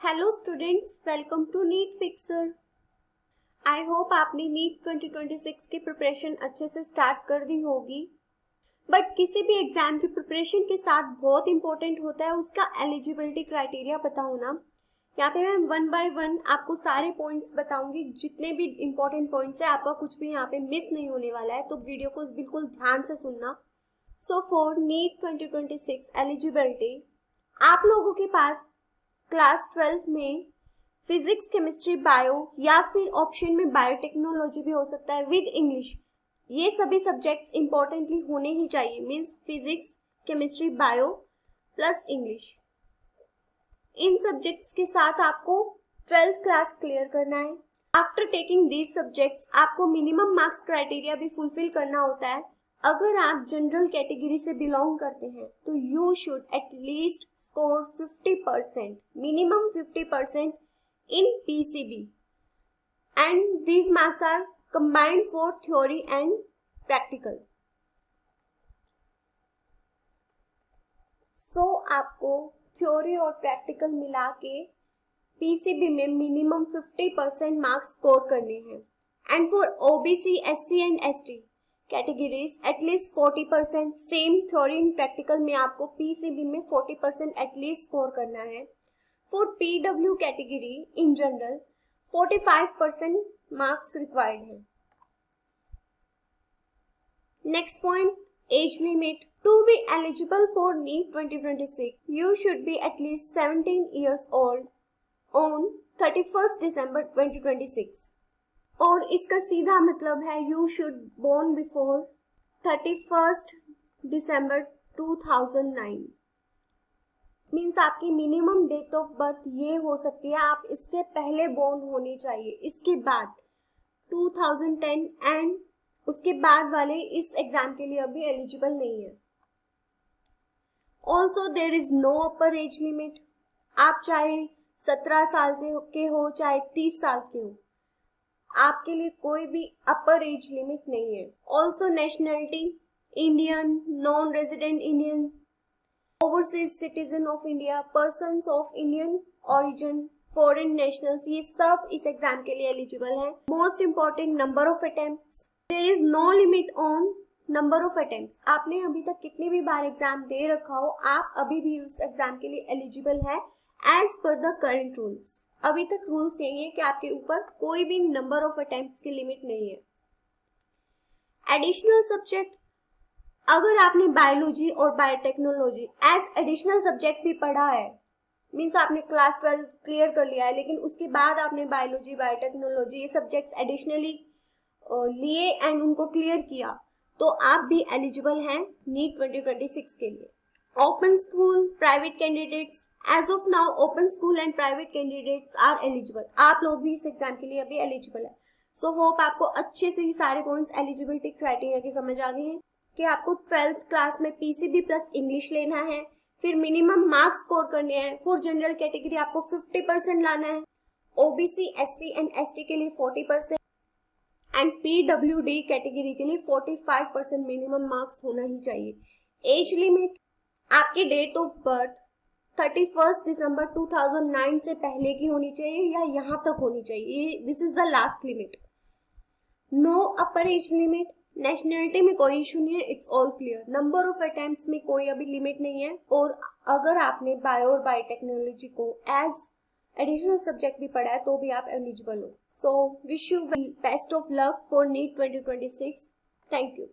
Hello students, welcome to NEET Fixer. I hope आपने NEET 2026 की preparation अच्छे से स्टार्ट कर दी होगी। बट किसी भी एग्जाम की प्रिपरेशन के साथ बहुत इंपॉर्टेंट होता है उसका एलिजिबिलिटी क्राइटेरिया पता होना। यहाँ पे मैं वन बाय वन आपको सारे पॉइंट्स बताऊंगी, जितने भी इंपॉर्टेंट पॉइंट्स है आपका कुछ भी यहाँ पे मिस नहीं होने वाला है, तो वीडियो को बिल्कुल ध्यान से सुनना। सो फॉर नीट 2026 एलिजिबिलिटी, आप लोगों के पास क्लास 12 में फिजिक्स, केमिस्ट्री, बायो या फिर ऑप्शन में बायोटेक्नोलॉजी भी हो सकता है विद इंग्लिश, ये सभी सब्जेक्ट्स इंपॉर्टेंटली होने ही चाहिए। Means physics, chemistry, bio plus English, इन सब्जेक्ट्स के साथ आपको 12th क्लास क्लियर करना है। आफ्टर टेकिंग दीज सब्जेक्ट्स आपको मिनिमम मार्क्स क्राइटेरिया भी फुलफिल करना होता है। अगर आप जनरल कैटेगरी से बिलोंग करते हैं तो you should at least score 50%, minimum 50% in PCB, and these marks are combined for theory and practical. So आपको थ्योरी और प्रैक्टिकल मिला के PCB में मिनिमम 50% मार्क्स स्कोर करने हैं। And for OBC, SC and ST categories at least 40%, same theory and practical में आपको PCB में 40% एटलीस्ट स्कोर करना है। For PW category in general 45% marks required है। Next point, age limit. To be eligible for NEET 2026 you should be at least 17 years old on 31st December 2026, और इसका सीधा मतलब है you should born before 31st December 2009। Means आपकी minimum date of birth ये हो सकती है, आप इससे पहले बोर्न होनी चाहिए, इसके बाद 2010 एंड उसके बाद वाले इस एग्जाम के लिए अभी एलिजिबल नहीं है। Also there is no upper age limit. आप चाहे 17 साल से के हो चाहे 30 साल के हो, आपके लिए कोई भी अपर एज लिमिट नहीं है। Also nationality, Indian, non resident Indian, overseas citizen of India, persons of Indian origin, foreign nationals, ये सब इस एग्जाम के लिए एलिजिबल है। Most important, number of attempts. There is no limit on number of attempts. आपने अभी तक कितनी भी बार एग्जाम दे रखा हो, आप अभी भी उस एग्जाम के लिए एलिजिबल है as per the current rules. अभी तक रूल्स यही है कि आपके ऊपर कोई भी नंबर ऑफ अटेम्प्ट्स की लिमिट नहीं है। एडिशनल सब्जेक्ट, अगर आपने बायोलॉजी और बायोटेक्नोलॉजी एज एडिशनल सब्जेक्ट भी पढ़ा है, मीन्स आपने क्लास 12 क्लियर कर लिया है, लेकिन उसके बाद आपने बायोलॉजी, बायोटेक्नोलॉजी ये सब्जेक्ट्स एडिशनली लिए एंड उनको क्लियर किया, तो आप भी एलिजिबल हैं नीट 2026 के लिए। Open school, private candidates, as of now open school and private candidates are eligible. आप लोग भी इस एग्जाम के लिए अभी एलिजिबल है। सो होप आपको अच्छे से ये सारे पॉइंट्स एलिजिबिलिटी क्राइटेरिया की समझ आ गए हैं कि आपको 12th क्लास में PCB प्लस इंग्लिश लेना है, फिर मिनिमम मार्क्स स्कोर करने हैं। फॉर जनरल कैटेगरी आपको 50% लाना है, OBC, SC एंड ST के लिए 40% एंड PWD कैटेगरी के लिए 45% मिनिमम मार्क्स होना ही चाहिए। एज लिमिट, आपकी date of birth 31st December 2009 से पहले की होनी चाहिए या यहाँ तक होनी चाहिए, this is the last limit. No upper age limit. Nationality में कोई इशू नहीं है, it's all clear. Number of attempts में कोई अभी लिमिट नहीं है, और अगर आपने बायो और बायोटेक्नोलॉजी को एज एडिशनल सब्जेक्ट भी पढ़ा है तो भी आप एलिजिबल हो। So wish you best of luck for NEET 2026। Thank you.